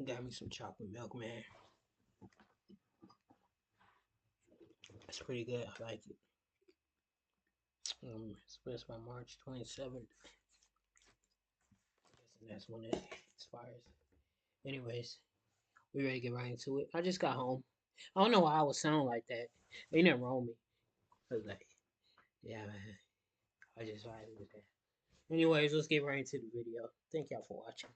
got me some chocolate milk, man. It's pretty good. I like it. Expressed by March 27th. And that's when it expires. Anyways, we ready to get right into it. I just got home. I don't know why I would sound like that. Ain't nothing wrong with me. I was like, yeah, man. I just vibed with that. Anyways, let's get right into the video. Thank y'all for watching.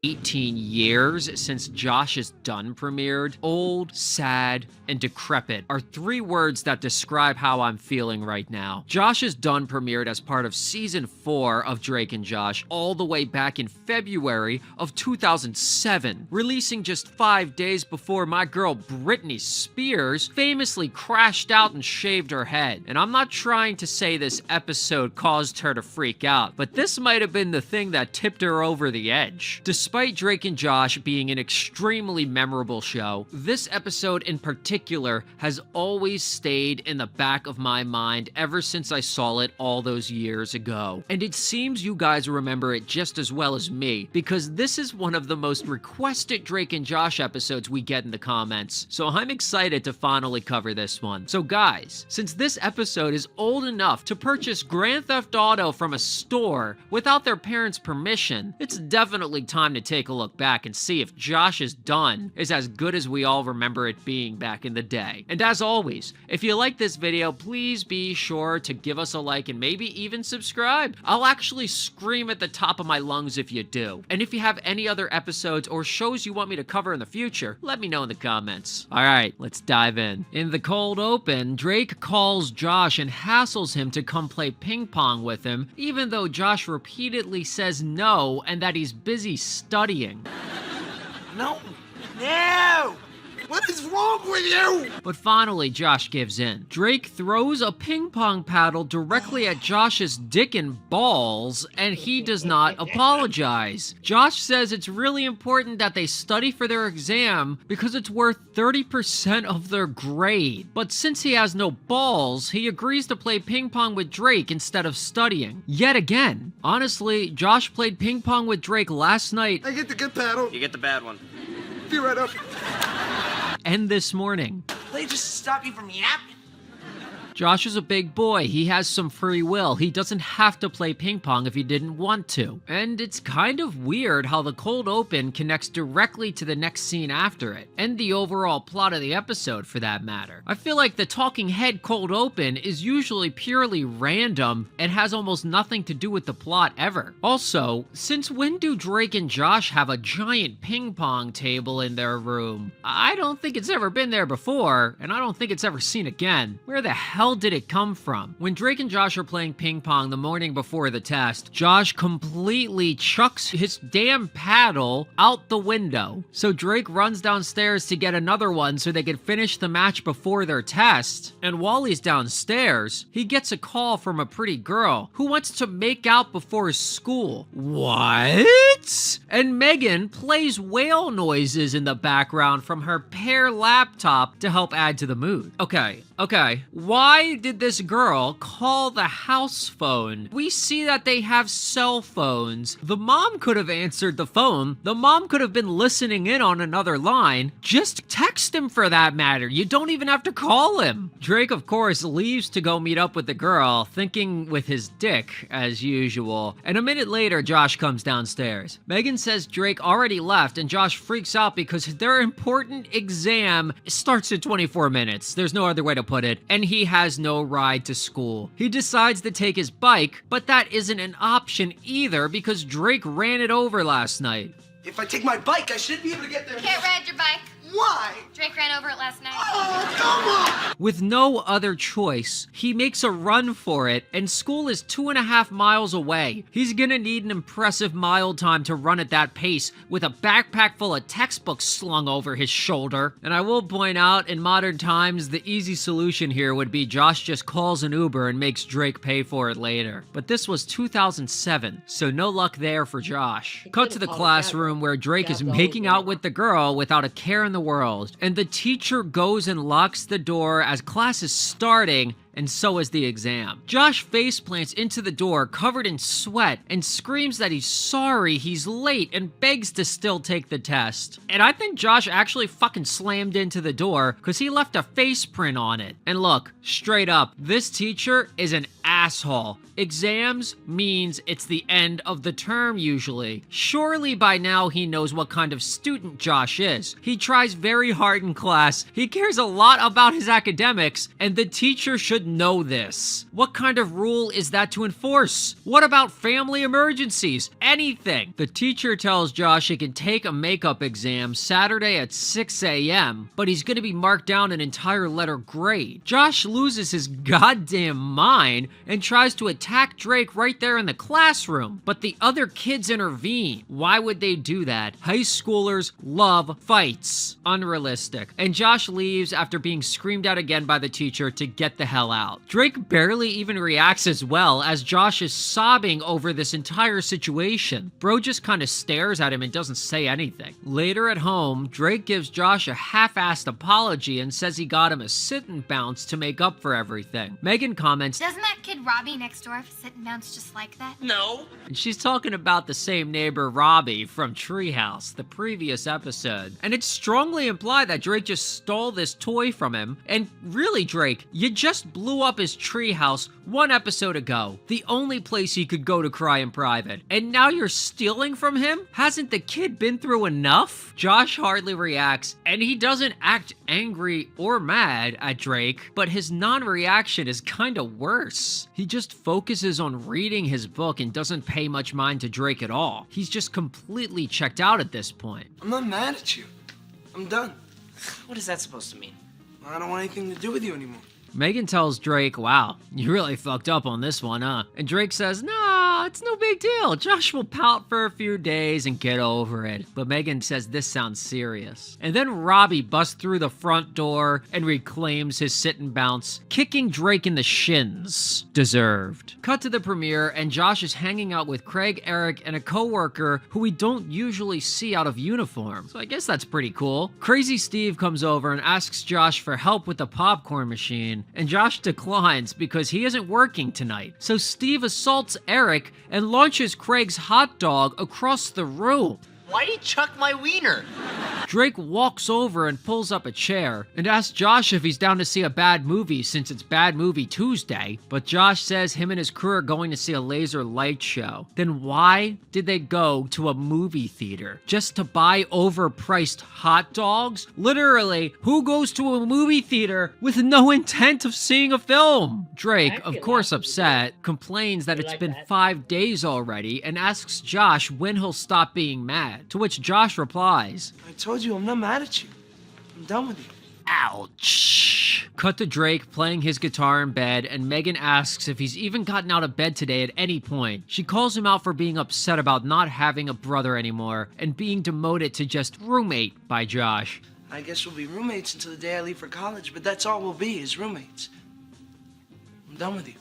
18 years since Josh is Done premiered, old, sad, and decrepit are three words that describe how I'm feeling right now. Josh is Done premiered as part of season 4 of Drake and Josh all the way back in February of 2007, releasing just 5 days before my girl Britney Spears famously crashed out and shaved her head. And I'm not trying to say this episode caused her to freak out, but this might have been the thing that tipped her over the edge. Despite Drake and Josh being an extremely memorable show, this episode in particular has always stayed in the back of my mind ever since I saw it all those years ago. And it seems you guys remember it just as well as me, because this is one of the most requested Drake and Josh episodes we get in the comments, so I'm excited to finally cover this one. So guys, since this episode is old enough to purchase Grand Theft Auto from a store without their parents' permission, it's definitely time to take a look back and see if Josh is Done is as good as we all remember it being back in the day. And as always, if you like this video, please be sure to give us a like and maybe even subscribe. I'll actually scream at the top of my lungs if you do. And if you have any other episodes or shows you want me to cover in the future, let me know in the comments. Alright, let's dive in. In the cold open, Drake calls Josh and hassles him to come play ping pong with him, even though Josh repeatedly says no and that he's busy studying. No! No! What is wrong with you? But finally, Josh gives in. Drake throws a ping pong paddle directly at Josh's dick and balls, and he does not apologize. Josh says it's really important that they study for their exam because it's worth 30% of their grade. But since he has no balls, he agrees to play ping pong with Drake instead of studying. Yet again. Honestly, Josh played ping pong with Drake last night. I get the good paddle. You get the bad one. Be right up. And this morning. Play just to stop you from yapping. Josh is a big boy. He has some free will. He doesn't have to play ping pong if he didn't want to. And it's kind of weird how the cold open connects directly to the next scene after it, and the overall plot of the episode for that matter. I feel like the talking head cold open is usually purely random and has almost nothing to do with the plot ever. Also, since when do Drake and Josh have a giant ping pong table in their room? I don't think it's ever been there before, and I don't think it's ever seen again. Where the hell did it come from? When Drake and Josh are playing ping pong the morning before the test, Josh completely chucks his damn paddle out the window. So Drake runs downstairs to get another one so they can finish the match before their test. And while he's downstairs, he gets a call from a pretty girl who wants to make out before school. What? And Megan plays whale noises in the background from her Pear laptop to help add to the mood. Okay. Why did this girl call the house phone? We see that they have cell phones. The mom could have answered the phone. The mom could have been listening in on another line. Just text him for that matter. You don't even have to call him. Drake, of course, leaves to go meet up with the girl, thinking with his dick, as usual. And a minute later, Josh comes downstairs. Megan says Drake already left, and Josh freaks out because their important exam starts in 24 minutes. There's no other way to put it. And he has no ride to school. He decides to take his bike, but that isn't an option either because Drake ran it over last night. If I take my bike, I should be able to get there. Can't ride your bike. Why? Drake ran over it last night. Oh, come on! With no other choice, he makes a run for it, and school is 2.5 miles away. He's gonna need an impressive mile time to run at that pace with a backpack full of textbooks slung over his shoulder. And I will point out, in modern times, the easy solution here would be Josh just calls an Uber and makes Drake pay for it later. But this was 2007, so no luck there for Josh. Cut to the classroom where Drake is making out with the girl without a care in the world, and the teacher goes and locks the door as class is starting, and so is the exam. Josh faceplants into the door covered in sweat and screams that he's sorry he's late and begs to still take the test. And I think Josh actually fucking slammed into the door because he left a face print on it. And look, straight up, this teacher is an asshole. Exams means it's the end of the term usually. Surely by now he knows what kind of student Josh is. He tries very hard in class, he cares a lot about his academics, and the teacher should know this. What kind of rule is that to enforce? What about family emergencies? Anything. The teacher tells Josh he can take a makeup exam Saturday at 6 a.m., but he's gonna be marked down an entire letter grade. Josh loses his goddamn mind and tries to attack Drake right there in the classroom, but the other kids intervene. Why would they do that? High schoolers love fights. Unrealistic. And Josh leaves after being screamed at again by the teacher to get the hell out. Drake barely even reacts as well, as Josh is sobbing over this entire situation. Bro just kind of stares at him and doesn't say anything. Later at home, Drake gives Josh a half-assed apology and says he got him a sit and bounce to make up for everything. Megan comments, Doesn't that kid Robbie next door sit and bounce just like that? No. and she's talking about the same neighbor Robbie from Treehouse, the previous episode. And it's strongly implied that Drake just stole this toy from him. And really, Drake, you just blew up his treehouse one episode ago. The only place he could go to cry in private. And now you're stealing from him? Hasn't the kid been through enough? Josh hardly reacts, and he doesn't act angry or mad at Drake, but his non-reaction is kinda worse. He just focuses on reading his book and doesn't pay much mind to Drake at all. He's just completely checked out at this point. I'm not mad at you. I'm done. What is that supposed to mean? I don't want anything to do with you anymore. Megan tells Drake, wow, you really fucked up on this one, huh? And Drake says, nah, it's no big deal. Josh will pout for a few days and get over it. But Megan says this sounds serious. And then Robbie busts through the front door and reclaims his sit and bounce, kicking Drake in the shins. Deserved. Cut to the premiere, and Josh is hanging out with Craig, Eric, and a coworker who we don't usually see out of uniform. So I guess that's pretty cool. Crazy Steve comes over and asks Josh for help with the popcorn machine, and Josh declines because he isn't working tonight. So Steve assaults Eric and launches Craig's hot dog across the room. Why'd he chuck my wiener? Drake walks over and pulls up a chair and asks Josh if he's down to see a bad movie since it's Bad Movie Tuesday, but Josh says him and his crew are going to see a laser light show. Then why did they go to a movie theater? Just to buy overpriced hot dogs? Literally, who goes to a movie theater with no intent of seeing a film? Drake, of course upset, complains that it's been 5 days already and asks Josh when he'll stop being mad. To which Josh replies, I told you I'm not mad at you. I'm done with you. ouch. Cut to Drake playing his guitar in bed, and Megan asks if he's even gotten out of bed today at any point. She calls him out for being upset about not having a brother anymore and being demoted to just roommate by Josh. I guess we'll be roommates until the day I leave for college, but that's all we'll be, is roommates. I'm done with you.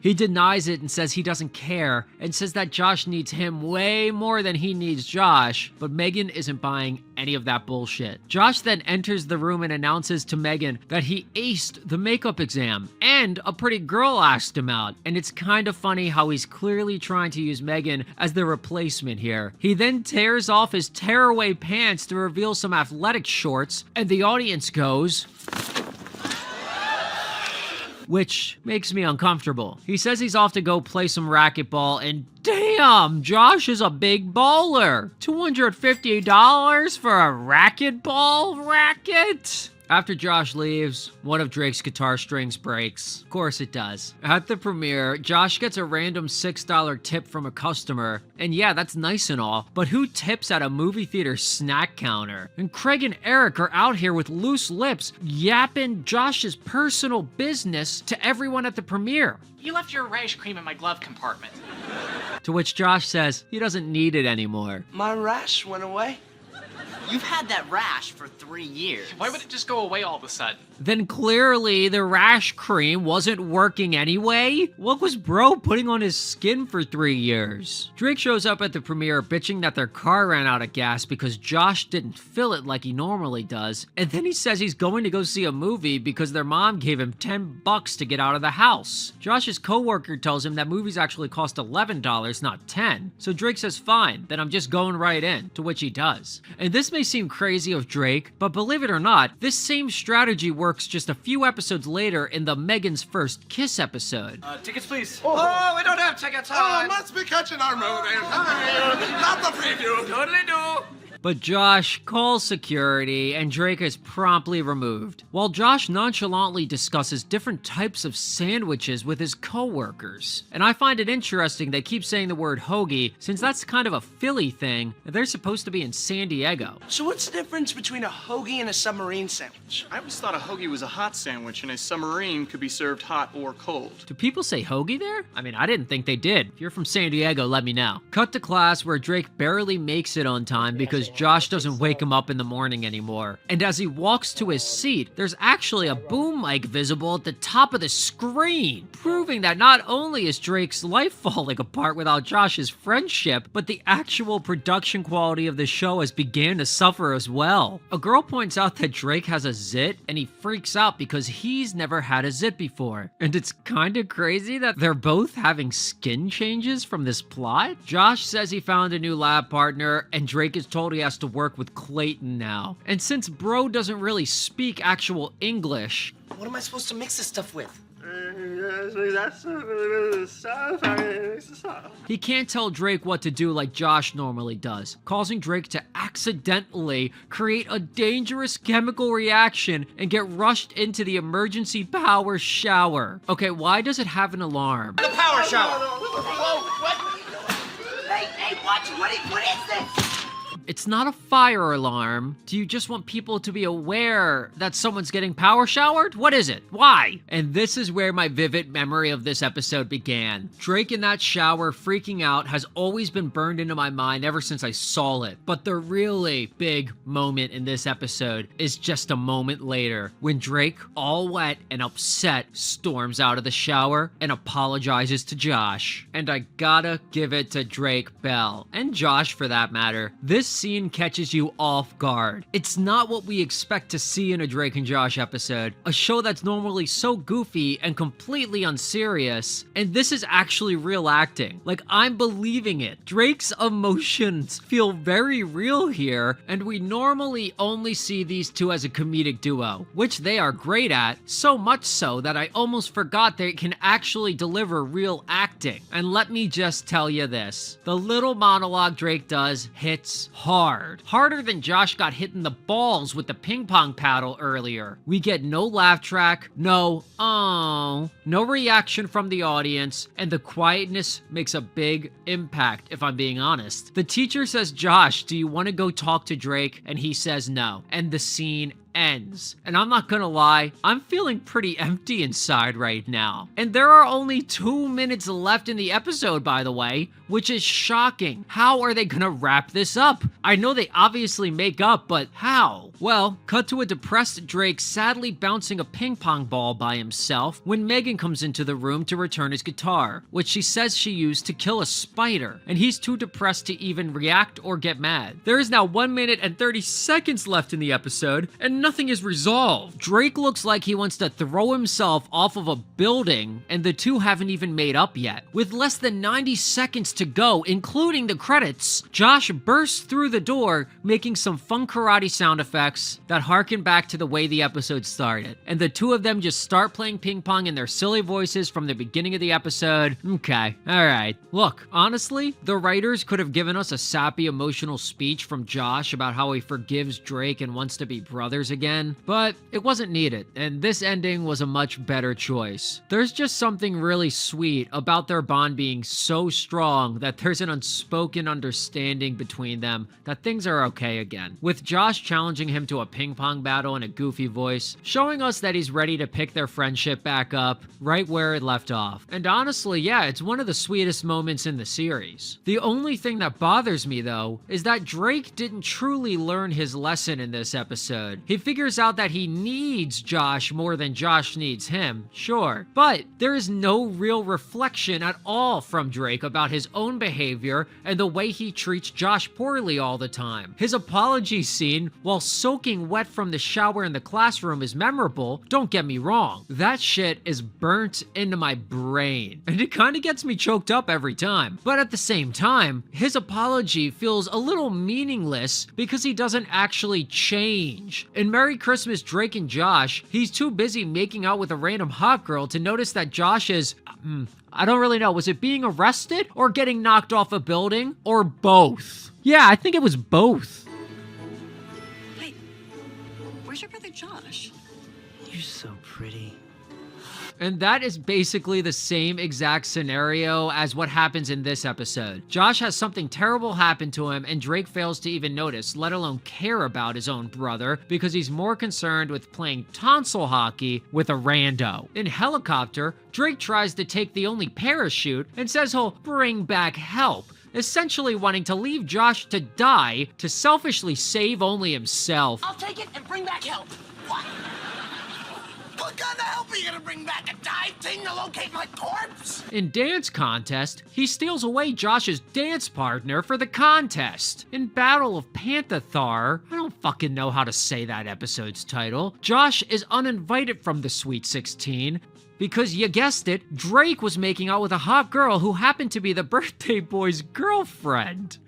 He denies it and says he doesn't care, and says that Josh needs him way more than he needs Josh, but Megan isn't buying any of that bullshit. Josh then enters the room and announces to Megan that he aced the makeup exam, and a pretty girl asked him out, and it's kind of funny how he's clearly trying to use Megan as the replacement here. He then tears off his tearaway pants to reveal some athletic shorts, and the audience goes, which makes me uncomfortable. He says he's off to go play some racquetball, and damn, Josh is a big baller. $250 for a racquetball racket? After Josh leaves, one of Drake's guitar strings breaks. Of course it does. At the premiere, Josh gets a random $6 tip from a customer. And yeah, that's nice and all, but who tips at a movie theater snack counter? And Craig and Eric are out here with loose lips, yapping Josh's personal business to everyone at the premiere. You left your rash cream in my glove compartment. To which Josh says he doesn't need it anymore. My rash went away. You've had that rash for 3 years. Why would it just go away all of a sudden? Then clearly the rash cream wasn't working anyway? What was bro putting on his skin for 3 years? Drake shows up at the premiere bitching that their car ran out of gas because Josh didn't fill it like he normally does, and then he says he's going to go see a movie because their mom gave him $10 to get out of the house. Josh's coworker tells him that movies actually cost $11, not $10, so Drake says fine, then I'm just going right in, to which he does. And this may seem crazy of Drake, but believe it or not, this same strategy works just a few episodes later in the Megan's First Kiss episode. Tickets, please. Oh, we don't have tickets. Must be catching our movie. Not the preview. Totally do. But Josh calls security and Drake is promptly removed, while Josh nonchalantly discusses different types of sandwiches with his coworkers. And I find it interesting they keep saying the word hoagie, since that's kind of a Philly thing, and they're supposed to be in San Diego. So what's the difference between a hoagie and a submarine sandwich? I always thought a hoagie was a hot sandwich and a submarine could be served hot or cold. Do people say hoagie there? I mean, I didn't think they did. If you're from San Diego, let me know. Cut to class where Drake barely makes it on time because Josh doesn't wake him up in the morning anymore. And as he walks to his seat, there's actually a boom mic visible at the top of the screen, proving that not only is Drake's life falling apart without Josh's friendship, but the actual production quality of the show has began to suffer as well. A girl points out that Drake has a zit, and he freaks out because he's never had a zit before. And it's kinda crazy that they're both having skin changes from this plot. Josh says he found a new lab partner, and Drake is told he has to work with Clayton now. And since bro doesn't really speak actual English, What am I supposed to mix this stuff with? he can't tell Drake what to do like Josh normally does, causing Drake to accidentally create a dangerous chemical reaction and get rushed into the emergency power shower. Okay, why does it have an alarm? The power shower. Hey, watch it. What is this? It's not a fire alarm. Do you just want people to be aware that someone's getting power showered? What is it? Why? And this is where my vivid memory of this episode began. Drake in that shower freaking out has always been burned into my mind ever since I saw it. But the really big moment in this episode is just a moment later when Drake, all wet and upset, storms out of the shower and apologizes to Josh. And I gotta give it to Drake Bell, and Josh for that matter. This scene catches you off guard. It's not what we expect to see in a Drake and Josh episode, a show that's normally so goofy and completely unserious, and this is actually real acting. Like, I'm believing it. Drake's emotions feel very real here, and we normally only see these two as a comedic duo, which they are great at, so much so that I almost forgot they can actually deliver real acting. And let me just tell you this, the little monologue Drake does hits hard. Harder than Josh got hit in the balls with the ping pong paddle earlier. We get no laugh track, no reaction from the audience, and the quietness makes a big impact, if I'm being honest. The teacher says, Josh, do you want to go talk to Drake? And he says no. And the scene ends. And I'm not gonna lie, I'm feeling pretty empty inside right now. And there are only 2 minutes left in the episode, by the way, which is shocking. How are they gonna wrap this up? I know they obviously make up, but how? Well, cut to a depressed Drake sadly bouncing a ping pong ball by himself when Megan comes into the room to return his guitar, which she says she used to kill a spider, and he's too depressed to even react or get mad. There is now 1 minute and 30 seconds left in the episode, and nothing is resolved. Drake looks like he wants to throw himself off of a building, and the two haven't even made up yet. With less than 90 seconds to go, including the credits, Josh bursts through the door, making some fun karate sound effects that harken back to the way the episode started. And the two of them just start playing ping pong in their silly voices from the beginning of the episode. Okay, alright. Look, honestly, the writers could have given us a sappy emotional speech from Josh about how he forgives Drake and wants to be brothers brothers again, but it wasn't needed, and this ending was a much better choice. There's just something really sweet about their bond being so strong that there's an unspoken understanding between them that things are okay again. With Josh challenging him to a ping pong battle in a goofy voice, showing us that he's ready to pick their friendship back up right where it left off. And honestly, yeah, it's one of the sweetest moments in the series. The only thing that bothers me though is that Drake didn't truly learn his lesson in this episode. He figures out that he needs Josh more than Josh needs him, sure, but there is no real reflection at all from Drake about his own behavior and the way he treats Josh poorly all the time. His apology scene, while soaking wet from the shower in the classroom, is memorable, don't get me wrong. That shit is burnt into my brain, and it kinda gets me choked up every time. But at the same time, his apology feels a little meaningless because he doesn't actually change. In Merry Christmas, Drake and Josh, he's too busy making out with a random hot girl to notice that Josh is, I don't really know, was it being arrested or getting knocked off a building or both? Yeah, I think it was both. Hey, where's your brother Josh? You're so pretty. And that is basically the same exact scenario as what happens in this episode. Josh has something terrible happen to him and Drake fails to even notice, let alone care about his own brother, because he's more concerned with playing tonsil hockey with a rando. In Helicopter, Drake tries to take the only parachute and says he'll bring back help, essentially wanting to leave Josh to die to selfishly save only himself. I'll take it and bring back help. What? What kind of help are you gonna bring back? A dive thing to locate my corpse? In Dance Contest, he steals away Josh's dance partner for the contest. In Battle of Panther-Thar, I don't fucking know how to say that episode's title, Josh is uninvited from the Sweet 16 because, you guessed it, Drake was making out with a hot girl who happened to be the birthday boy's girlfriend.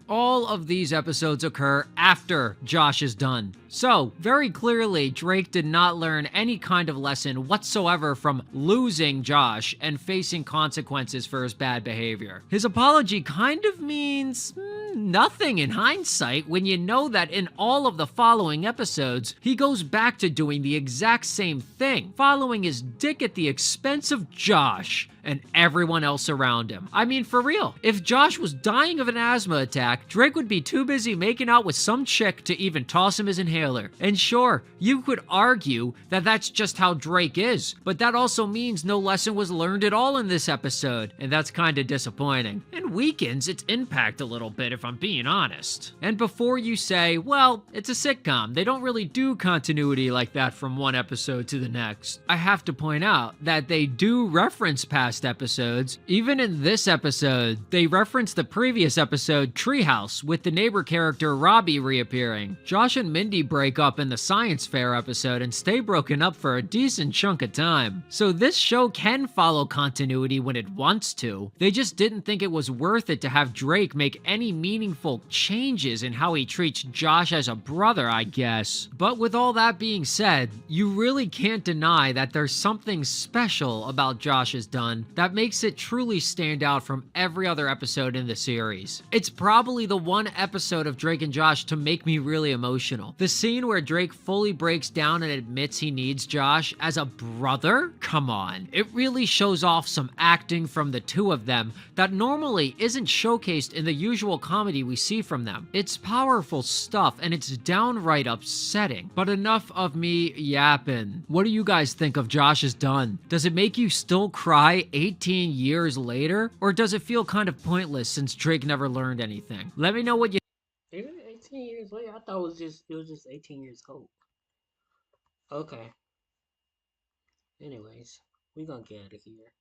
All of these episodes occur after Josh is done. So, very clearly, Drake did not learn any kind of lesson whatsoever from losing Josh and facing consequences for his bad behavior. His apology kind of means nothing in hindsight when you know that in all of the following episodes, he goes back to doing the exact same thing, following his dick at the expense of Josh and everyone else around him. I mean, for real, if Josh was dying of an asthma attack, Drake would be too busy making out with some chick to even toss him his inhaler. And sure, you could argue that that's just how Drake is, but that also means no lesson was learned at all in this episode, and that's kinda disappointing. And weakens its impact a little bit, if I'm being honest. And before you say, well, it's a sitcom, they don't really do continuity like that from one episode to the next, I have to point out that they do reference past episodes. Even in this episode, they reference the previous episode, Treehouse, with the neighbor character Robbie reappearing. Josh and Mindy break up in the science fair episode and stay broken up for a decent chunk of time. So this show can follow continuity when it wants to. They just didn't think it was worth it to have Drake make any meaningful changes in how he treats Josh as a brother, I guess. But with all that being said, you really can't deny that there's something special about Josh has done that makes it truly stand out from every other episode in the series. It's probably the one episode of Drake and Josh to make me really emotional. The scene where Drake fully breaks down and admits he needs Josh as a brother? Come on. It really shows off some acting from the two of them that normally isn't showcased in the usual comedy we see from them. It's powerful stuff and it's downright upsetting. But enough of me yapping. What do you guys think of Josh is done? Does it make you still cry 18 years later? Or does it feel kind of pointless since Drake never learned anything? Let me know what you... Even 18 years later, I thought it was just 18 years old. Okay. Anyways, we're gonna get out of here.